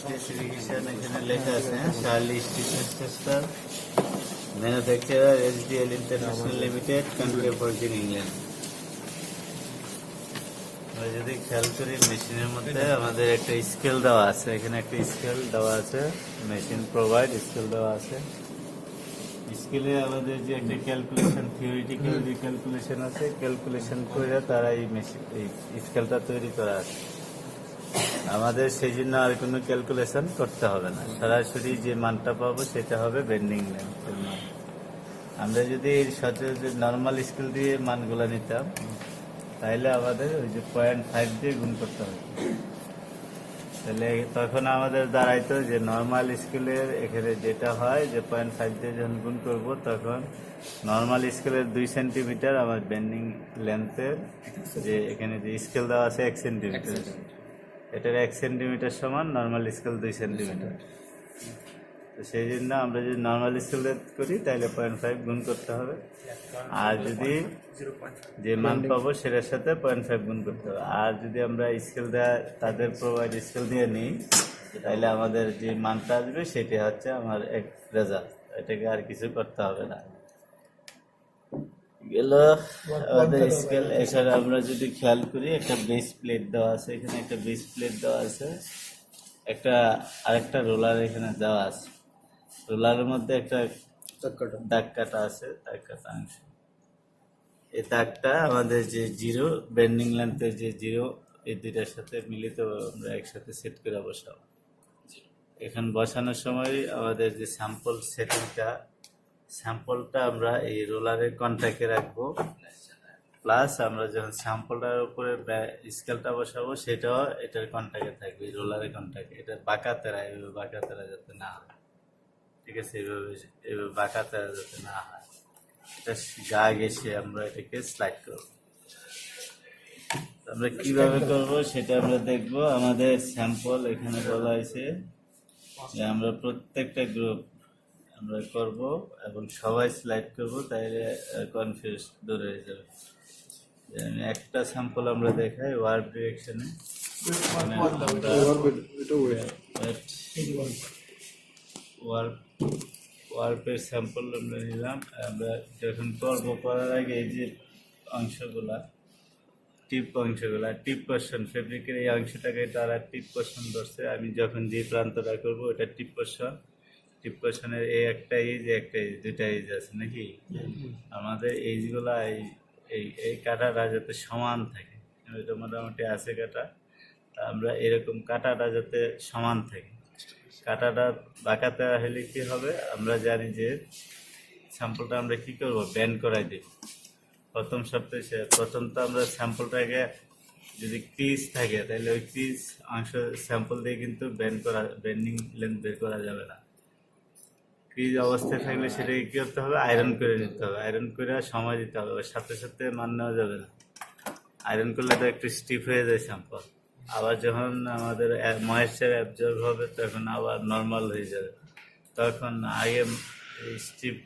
Specification এখানে লেখা আছে, Shirley Stephen's tester, manufacturer SDL international limited, country of origin England. আমরা যদি খেয়াল করি মেশিনের মধ্যে আমাদের একটা স্কেল দেওয়া আছে, এখানে একটা স্কেল দেওয়া আছে, মেশিন প্রোভাইড স্কেল দেওয়া আছে। স্কেলে আমাদের যে একটা ক্যালকুলেশন, থিওরিটিক্যাল যে ক্যালকুলেশন আছে, ক্যালকুলেশন করে তারা এই মেশিন এই স্কেলটা তৈরি করা আছে। আমাদের সেই জন্য আর কোনো ক্যালকুলেশন করতে হবে না, সরাসরি যে মানটা পাবো সেটা হবে বেন্ডিং লেন্থের মান। আমরা যদি সচরাচর নর্মাল স্কেল দিয়ে মানগুলো নিতাম তাহলে আমাদের ওই যে 0.5 দিয়ে গুণ করতে হবে, তাহলে তখন আমাদের দাঁড়াইতো যে নর্মাল স্কেলের এখানে যেটা হয় যে 0.5 দিয়ে যখন গুণ করবো তখন নর্মাল স্কেলের 2 সেন্টিমিটার আমার বেন্ডিং লেন্থের যে এখানে যে স্কেল দেওয়া আছে 1 সেন্টিমিটার, এটার 1 সেন্টিমিটার সমান নর্মাল স্কেল 2 সেন্টিমিটার। তো সেই জন্য আমরা যদি নর্মাল স্কেল করি তাহলে 0.5 গুণ করতে হবে, আর যদি যে মান পাবো সেটার সাথে 0.5 গুণ করতে হবে। আর যদি আমরা স্কেল দেওয়া তাদের প্রোভাইড স্কেল দিয়ে নিই তাহলে আমাদের যে মানটা আসবে সেটা হচ্ছে আমার এক রেজাল্ট, এটাকে আর কিছু করতে হবে না। গেল আমাদের স্কেল। এছাড়া আমরা যদি খেয়াল করি একটা বেস প্লেট দেওয়া আছে, এখানে একটা বেস প্লেট দেওয়া আছে, একটা আরেকটা রোলার এখানে দেওয়া আছে, রোলারের মধ্যে একটা দাগ কাটা আছে, দাগ কাটা অংশ। এই দাগটা আমাদের যে জিরো বেন্ডিং লেন্থের যে জিরো, এই দুইটার সাথে মিলিত আমরা একসাথে সেট করে বসাবো। এখন বসানোর সময় আমাদের যে স্যাম্পল সেটিংটা, স্যাম্পলটা আমরা এই রোলারের কন্ট্যাক্টে রাখবো, প্লাস আমরা যখন স্যাম্পলটার উপরে স্কেলটা বসাবো সেটাও এটার কন্ট্যাক্টে থাকবে, রোলারের কন্ট্যাক্টে। এটা বাঁকা তেরা, এইভাবে বাঁকা তেরা যাতে না হয়, ঠিক আছে, এইভাবে বাঁকা তেরা যাতে না হয়, এটা গা ঘেঁষে আমরা এটাকে স্লাইড করব। আমরা কিভাবে করব সেটা আমরা দেখব। আমাদের স্যাম্পল এখানে বলা হয়েছে যে আমরা প্রত্যেকটা গ্রুপ আমরা করব এবং সবাই স্লাইড করব, তাইলে কনফিউজ দূর হয়ে যাবে। আমি একটা স্যাম্পল আমরা দেখাই ওয়ার্প ডিরেকশনে, ওয়ার্পের স্যাম্পল আমরা নিলাম। আমরা যখন করবো করার আগে এই যে অংশগুলা, টিপ অংশগুলা, টিপ পোর্শন, ফেব্রিকের এই অংশটাকে তারা টিপ পোর্শন ধরছে। আমি যখন যে প্রান্তটা করবো ওটা টিপ পোর্শন, টিপ পোর্শনের এই একটা এজ, একটা এজ, দুইটা এজ আছে নাকি? আমাদের এইজগুলা এই কাটাটা যাতে সমান থাকে, এটা মোটামুটি আছে কাটা, তা আমরা এরকম কাটাটা যাতে সমান থাকে। কাটাটা বাঁকাতে হলে কি হবে, আমরা জানি যে স্যাম্পলটা আমরা কি করব, ব্যান্ড করাই দিব। প্রথম সপ্তাহে প্রথম তো আমরা স্যাম্পলটাকে যদি ক্রিজ থাকে তাহলে ওই ক্রিজ অংশ স্যাম্পল দিয়ে কিন্তু বেন্ডিং লেন্থ বের করা যাবে না। ক্রিজ অবস্থায় থাকলে সেটাকে কী করতে হবে, আয়রন করে নিতে হবে, আয়রন করে সময় দিতে হবে, ওর সাথে সাথে মান নেওয়া যাবে না। আয়রন করলে তো একটু স্টিফ হয়ে যায় স্যাম্পল, আবার যখন আমাদের ময়েশ্চার অ্যাবজর্ব হবে তখন আবার নর্মাল হয়ে যাবে। তখন আগে স্টিফ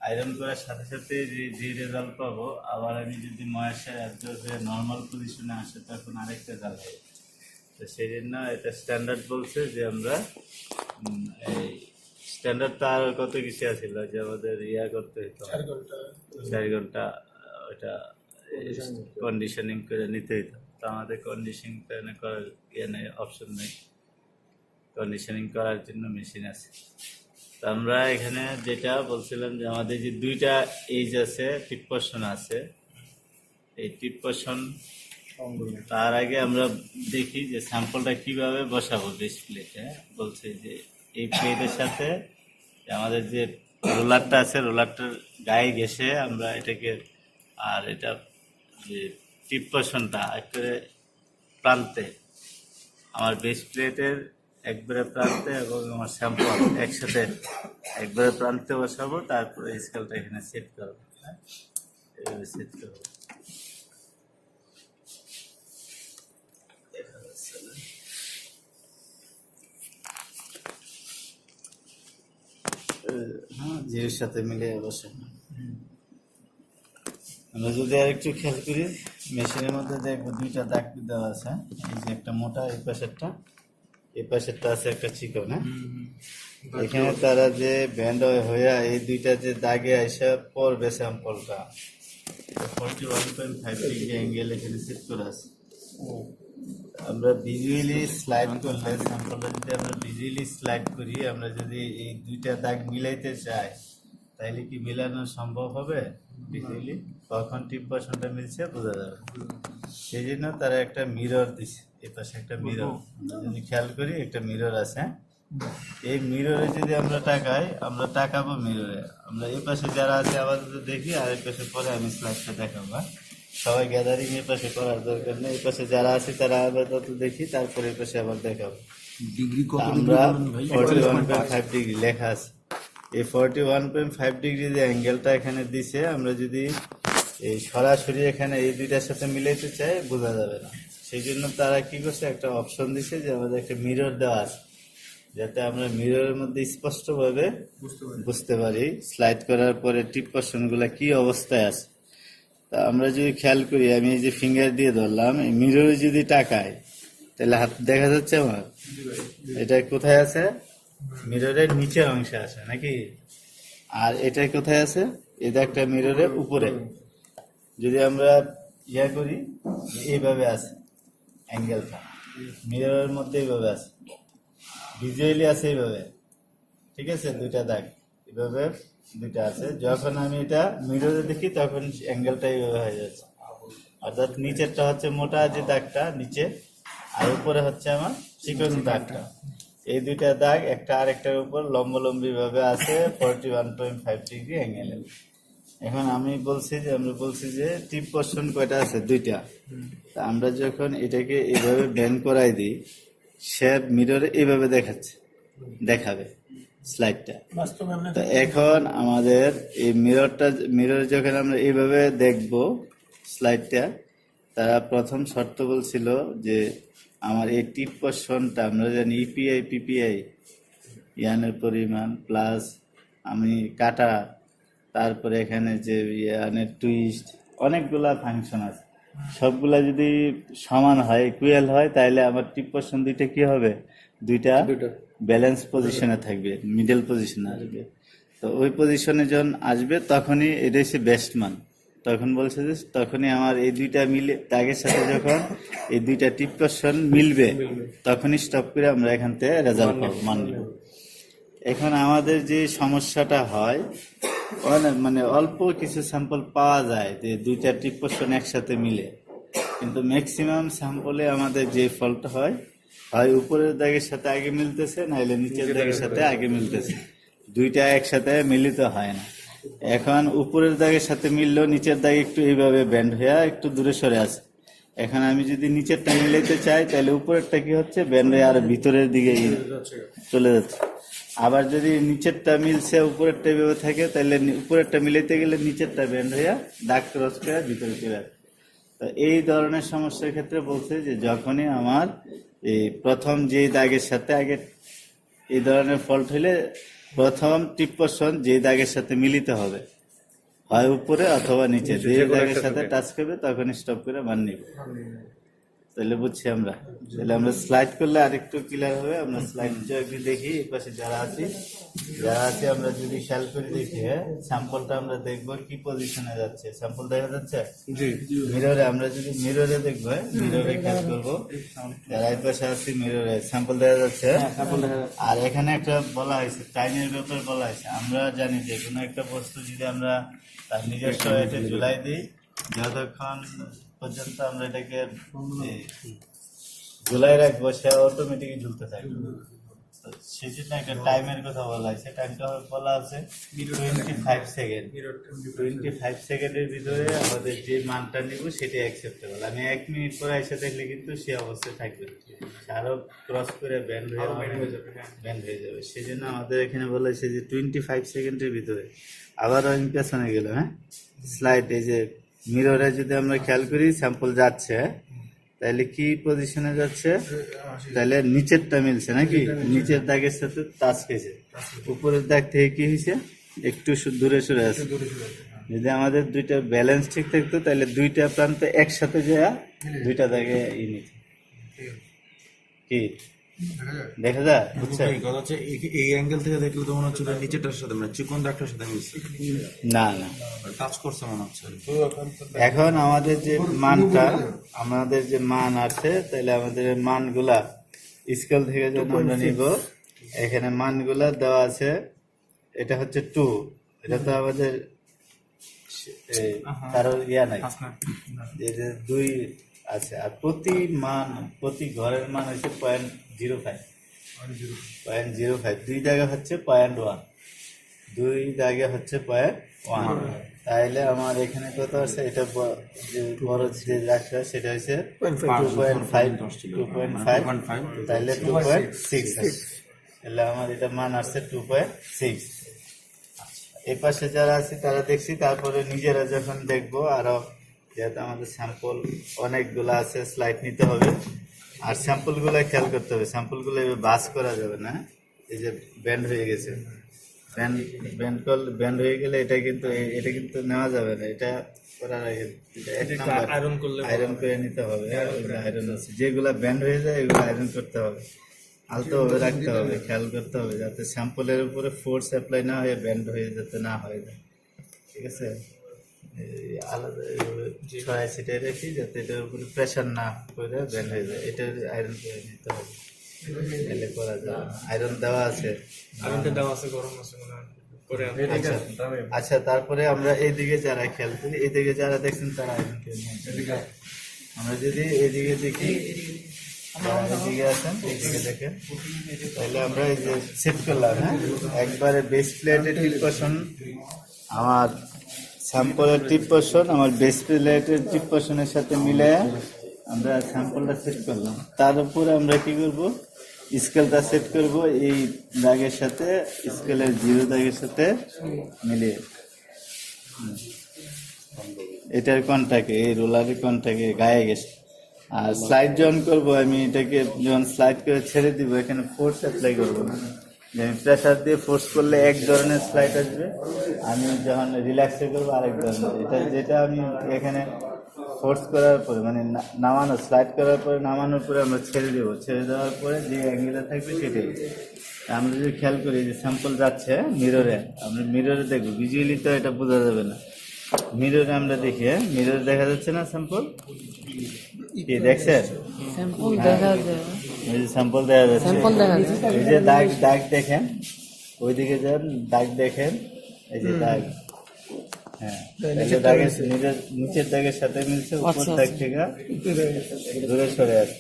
আয়রন করার সাথে সাথে যে রেজাল্ট পাবো, আবার আমি যদি ময়েশ্চার অ্যাবজর্ব হয়ে নর্মাল পজিশনে আসে তখন আরেকটা রেজাল্ট হবে। তো সেই জন্য এটা স্ট্যান্ডার্ড বলছে যে আমরা এই স্ট্যান্ডার্ডটা আর কত কিছু আছিল যে আমাদের করতে হতো 4 ঘন্টা ওইটা কন্ডিশনিং করে নিতে হতো। তো আমাদের কন্ডিশনিং করার নেই, অপশন নেই, কন্ডিশনিং করার জন্য মেশিন আছে। তো আমরা এখানে যেটা বলছিলাম যে আমাদের যে দুইটা এজ আছে, টিপ পোর্শন আছে, এই টিপ পোর্শন তার আগে আমরা দেখি যে স্যাম্পলটা কিভাবে বসাবো বেস প্লেটে। বলছে যে এই প্লেটের সাথে আমাদের যে রোলারটা আছে, রোলারটার গায়ে ঘেঁষে আমরা এটাকে, আর এটা যে টিপ পোর্শনটা একবারে প্রান্তে, আমার বেস প্লেটের একবারে প্রান্তে এবং আমার স্যাম্পল একসাথে একবারে প্রান্তে বসাবো, তারপরে স্কেলটা এখানে সেট করবো। এভাবে সেট করবো। হ্যাঁ, জিরোর সাথে মিলে বসে। আমরা যদি আর একটু খেয়াল করি মেশিনের মধ্যে দেখবো দুইটা দাগ দেওয়া আছে, এই যে একটা মোটা এই পাশেরটা, এই পাশেরটা আছে একটা চিকন, হ্যাঁ। এখানে তারা যে ব্যান্ড হয়ে এই দুইটা যে দাগে আইসা পড়বে স্যাম্পলটা 41.5 ডিগ্রি অ্যাঙ্গেল এখানে সেট করা আছে। আমরা ভিজুয়ালি স্লাইড করলে স্যাম্পলটা যদি আমরা ভিজুয়ালি স্লাইড করি, আমরা যদি এই দুইটা দাগ মিলাইতে চাই তাহলে কি মিলানো সম্ভব হবে? ভিজুয়ালি কখন টিপ পশনটা মিলছে বোঝা যাবে। সেই জন্য তারা একটা মিরর দিছে, এই পাশে একটা মিরর, আমরা যদি খেয়াল করি একটা মিরর আছে, হ্যাঁ? এই মিররে যদি আমরা তাকাই, আমরা তাকাবো মিররে, আমরা এই পাশে যারা আছে আপাতত দেখি, আর এই পাশে পরে আমি স্লাইডটা দেখাবো, হ্যাঁ? সবাই গ্যাদারিং এই পাশে করার দরকার নেই, এই পাশে যারা আছে তারা আপাতত দেখি, তারপরে এই পাশে আবার দেখাবো। ডিগ্রি কত আমরা 41.5 ডিগ্রি লেখা আছে, এই 41.5 ডিগ্রি যে অ্যাঙ্গেলটা এখানে দিছে, আমরা যদি এই সরাসরি এখানে এই দুইটার সাথে মিলাইতে চাই বোঝা যাবে না। সেই জন্য তারা কি করছে, একটা অপশন দিছে যে আমাদের একটা মিরর দেওয়া আছে, যাতে আমরা মিররের মধ্যে স্পষ্টভাবে বুঝতে পারি স্লাইড করার পরে টিপ পশনগুলা কি অবস্থায় আছে। তা আমরা যদি খেয়াল করি, আমি এই যে ফিঙ্গার দিয়ে ধরলাম, এই মিররে যদি তাকাই তাহলে হাত দেখা যাচ্ছে আমার, এটা কোথায় আছে? মিররের নিচের অংশে আছে নাকি? আর এটা কোথায় আছে? এটা একটা মিররের উপরে। যদি আমরা ইয়া করি, এইভাবে আছে অ্যাঙ্গেলটা, মিররের মধ্যে এইভাবে আছে, ভিজুয়ালি আছে এইভাবে, ঠিক আছে? দুইটা দাগ এইভাবে দুইটা আছে। যখন আমি এটা মিররে দেখি তখন অ্যাঙ্গেলটা এইভাবে হয়ে যাচ্ছে, অর্থাৎ নিচেরটা হচ্ছে মোটা যে দাগটা নিচে, আর উপরে হচ্ছে আমার চিকন দাগটা। এই দুইটা দাগ একটা আরেকটার উপর লম্বালম্বি ভাবে আছে 41.5 ডিগ্রি অ্যাঙ্গেলে। এখন আমরা বলছি যে টিপ পোর্শন কয়টা আছে? দুইটা। তা আমরা যখন এটাকে এইভাবে ব্যান্ড করাই দিই, সে মিররে এইভাবে দেখাবে স্লাইডটা। তো এখন আমাদের এই মিররে যখন আমরা এইভাবে দেখব স্লাইডটা, তারা প্রথম শর্ত বলছিল যে আমার এই টিপ পোর্শনটা, আমরা জানি ইপিআই পিপিআই ইয়ানের পরিমাণ প্লাস আমি কাটা, তারপরে এখানে যে ইয়ানের টুইস্ট, অনেকগুলা ফাংশন আছে, সবগুলা যদি সমান হয়, ইকুয়াল হয়, তাহলে আমার টিপ পোর্শন দুইটা কি হবে? দুইটা ব্যালেন্স পজিশনে থাকবে, মিডল পজিশনে আসবে। তো ওই পজিশনে যখন আসবে তখনই এটা হচ্ছে বেস্ট মান। তখন বলছে যে তখনই আমার এই দুইটা মিলে দাগের সাথে যখন এই দুইটা টিপ পোর্শন মিলবে, তখনই স্টপ করে আমরা এখান থেকে রেজাল্ট পাবো, মান নিব। এখন আমাদের যে সমস্যাটা হয়, মানে অল্প কিছু স্যাম্পল পাওয়া যায় যে দুইটা টিপ পোর্শন একসাথে মিলে, কিন্তু ম্যাক্সিমাম স্যাম্পলে আমাদের যে ফলটা হয় উপরের দাগের সাথে আগে মিলতেছে, নাইলে নিচের দাগের সাথে আগে মিলতেছে, দুইটা একসাথে মিলিত হয় না। এখন উপরের দাগের সাথে মিললেও নিচের দাগ একটু এইভাবে ব্যান্ড হয়ে একটু দূরে সরে আছে। এখন আমি যদি নিচেরটা মিলাইতে চাই, তাহলে উপরেরটা কি হচ্ছে? ব্যান্ড হয়ে আর ভিতরের দিকে চলে যাচ্ছে। আবার যদি নিচেরটা মিলছে উপরেরটা এইভাবে থাকে, তাহলে উপরেরটা মিলাইতে গেলে নিচেরটা ব্যান্ড হয়ে দাগ ক্রস করে ভিতরে চলে আসে। তো এই ধরনের সমস্যার ক্ষেত্রে বলছে যে যখনই আমার এই প্রথম যে দাগের সাথে আগে এই ধরনের ফল্ট হলে প্রথম টিপ পোর্শন যে দাগের সাথে মিলিত হবে, হয় উপরে অথবা নিচে, যে দাগের সাথে টাচ করবে তখন স্টপ করে মান নিবে। তাহলে বুঝছি আমরা, তাহলে আমরা স্লাইড করলে আরেকটু ক্লিয়ার হবে। আমরা স্লাইড যদি দেখি, এই পাশে যারা আছে আমরা যদি খেয়াল করে দেখি, স্যাম্পলটা আমরা দেখবো কি পজিশনে যাচ্ছে। স্যাম্পল দেখা যাচ্ছে মিররে, আমরা যদি মিররে দেখবো, মিররে খেয়াল করবো, যারা এই পাশে আছে মিররে স্যাম্পল দেখা যাচ্ছে। আর এখানে একটা বলা হয়েছে টাইমের ব্যাপার বলা হয়েছে। আমরা জানি যে কোনো একটা বস্তু যদি আমরা তার নিজস্ব ওয়েটে ঝুলাই দিই, যতক্ষণ পর্যন্ত আমরা এটাকে ঝুলাই রাখবো, সে অটোমেটিকই ঝুলতে থাকবে। সেই জন্য একটা টাইমের কথা বলা হয়েছে। টাইমটা বলা আছে 25 সেকেন্ড। 25 সেকেন্ডের ভিতরে আমাদের যে মানটা নিব সেটা অ্যাকসেপ্টেবল। আমি 1 মিনিট পরে এসে দেখলে কিন্তু সে অবস্থায় থাকবে, আরো ক্রস করে ব্যান্ড হয়ে যাবে। সেই জন্য আমাদের এখানে বলা হয়েছে যে 25 সেকেন্ডের ভিতরে। আবারও আমি পেছনে গেলাম, হ্যাঁ, স্লাইড, এই যে মিররে যদি আমরা খেয়াল করি স্যাম্পল যাচ্ছে, তাহলে কি পজিশনে যাচ্ছে? তাহলে নিচেরটা মিলছে নাকি? নিচের দাগের সাথে টাচ খেয়েছে, উপরের দাগ থেকে কি হয়েছে? একটু দূরে সরে আছে। যদি আমাদের দুইটা ব্যালেন্স ঠিক থাকতো, তাহলে দুইটা প্রান্ত একসাথে যায় দুইটা দাগে নিত কি দেখা যায়, বুঝছেন? এই কথা হচ্ছে এই অ্যাঙ্গেল থেকে দেখলে তো মনে হচ্ছে ওটা নিচেরটার সাথে মানে চিকন দাগটার সাথে মিলছে, না না, টাচ করছে মনে হচ্ছে। এখন আমাদের যে মানটা, আমাদের যে মান আছে, তাহলে আমাদের মানগুলা স্কেল থেকে যখন আমরা নিব, এখানে মানগুলা দেওয়া আছে। এটা হচ্ছে 2, এটা তো আমাদের কারো নাই, যে 2 আছে। আর প্রতি মান, প্রতি ঘরের মান হচ্ছে 0.05, 0.05। 2 জায়গা হচ্ছে 0.1, 2 জায়গা হচ্ছে 0.1। তাইলে আমার এখানে কত আছে? এটা যে বড় যে রাখা সেটা হচ্ছে 2.5, 2.5, তাইলে 2.6 আছে। তাহলে আমার এটা মান আসছে 2.6। এই পাশে যারা আছে তারা দেখছি, তারপরে নিজেরা যখন দেখবো আরো, যেহেতু আমাদের স্যাম্পল অনেকগুলো আছে, স্লাইড নিতে হবে। আর স্যাম্পলগুলো খেয়াল করতে হবে, স্যাম্পলগুলো বাস করা যাবে না। এই যে ব্যান্ড হয়ে গেছে, ব্যান্ড হয়ে গেলে এটা কিন্তু নেওয়া যাবে না। এটা করার আগে আয়রন করে নিতে হবে। আয়রন আছে, যেগুলা ব্যান্ড হয়ে যায় এগুলো আয়রন করতে হবে, আলতো ভাবে রাখতে হবে, খেয়াল করতে হবে যাতে স্যাম্পলের উপরে ফোর্স অ্যাপ্লাই না হয়ে ব্যান্ড হয়ে যাতে না হয়ে যায়। ঠিক আছে, আলাদা ছড়াই ছিটাই রাখি যাতে এটার উপরে প্রেশার না করে ব্যান্ড হয়ে যায়। এটা আয়রন করে নিতে হবে, এলে করা যায়। আয়রন দেওয়া আছে, আচ্ছা। তারপরে আমরা এইদিকে যারা খেয়াল করি, এইদিকে যারা দেখছেন তারা আয়রন করে নিয়ে, আমরা যদি এইদিকে দেখি, এদিকে আছেন, এইদিকে দেখেন, তাহলে আমরা এই যে সেট করলাম, হ্যাঁ, একবারে বেস প্লেটের টিপ পোর্শন, আমার স্যাম্পলের টিপ পোর্শন আমার বেস প্লেটের টিপ পোর্শনের সাথে মিলে আমরা স্যাম্পলটা সেট করলাম। তার উপরে আমরা কি করব, স্কেলটা সেট করব এই দাগের সাথে, স্কেলের 0 দাগের সাথে মিলিয়ে। এটার কোনটাকে, এই রোলারের কোনটাকে গায়ে গেছে। আর স্লাইড যখন করবো, আমি এটাকে যখন স্লাইড করে ছেড়ে দিব, এখানে ফোর্স অ্যাপ্লাই করবো না। আমি প্রেসার দিয়ে ফোর্স করলে এক ধরনের স্লাইড আসবে, আমি যখন রিল্যাক্সে করবো আরেক ধরনের। যেটা আমি এখানে ফোর্স করার পরে, মানে নামানো, স্লাইড করার পরে, নামানোর পরে আমরা ছেড়ে দেবো। ছেড়ে দেওয়ার পরে যে অ্যাঙ্গেলে থাকবে সেটাই। আমরা যদি খেয়াল করি যে স্যাম্পল যাচ্ছে মিররে, আমরা মিররে দেখবো, ভিজুয়ালি তো এটা বোঝা যাবে না। মিররে আমরা দেখি, মিররে দেখা যাচ্ছে না স্যাম্পল? কি দেখছেন? স্যাম্পল দেখা যায়, এই যে স্যাম্পল দেখা যাচ্ছে, স্যাম্পল দেখা যায়। এই যে দাগ দেখেন, ওইদিকে যান, দাগ দেখেন, এই যে দাগ, হ্যাঁ, দাগের নিচের দাগের সাথে মিলছে, উপর দাগ থেকে দূরে সরে আসে।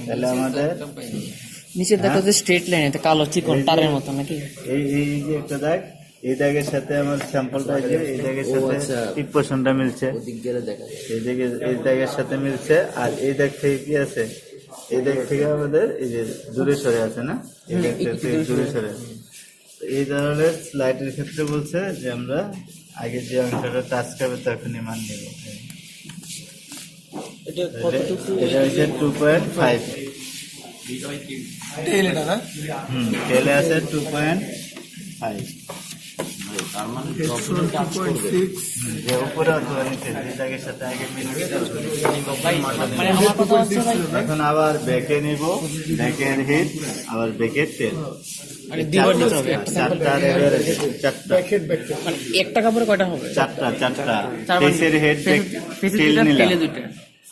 তাহলে আমাদের নিচের দেখা যায় স্ট্রেট লাইন, এটা কালো চিকন তারের মতো নাকি? এই যে একটা দাগ, এই দাগের সাথে আমার স্যাম্পলটা, এই দাগের সাথে টিপ পোর্শনটা মিলছে, এই দাগের সাথে মিলছে। আর এই দাগ থেকে কি আছে, এই দাগ থেকে আমাদের এই যে দূরে সরে আছে না, এই দাগ থেকে দূরে সরে আছে। এই ধরনের স্লাইডের ক্ষেত্রে বলছে যে আমরা আগে যে অংশটা টাচ করবে তখনই মান নেব। এটা হচ্ছে 2.5, টেলে আছে 2.5, যে উপরে অথবা নিচে যে দাগের সাথে আগে মিলবে। এখন আবার ব্যাকে নিব, ব্যাকের হিট, আবার ব্যাকের টেল, একটা কাপড়ে কয়টা হবে? চারটা। ফেসের হেড, টেল নিলাম,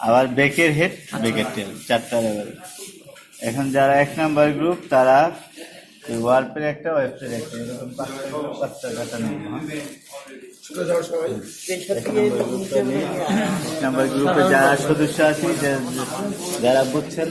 আবার ব্যাকের হেড, ব্যাকের টেল, 4টা লেভেল। এখন যারা 1 নাম্বার গ্রুপ, তারা ওয়ার্পের একটা, ওয়েবসের একটা, এরকম 5টা কাটা নেব। নাম্বার গ্রুপে যারা সদস্য আছি, যারা বুঝছেন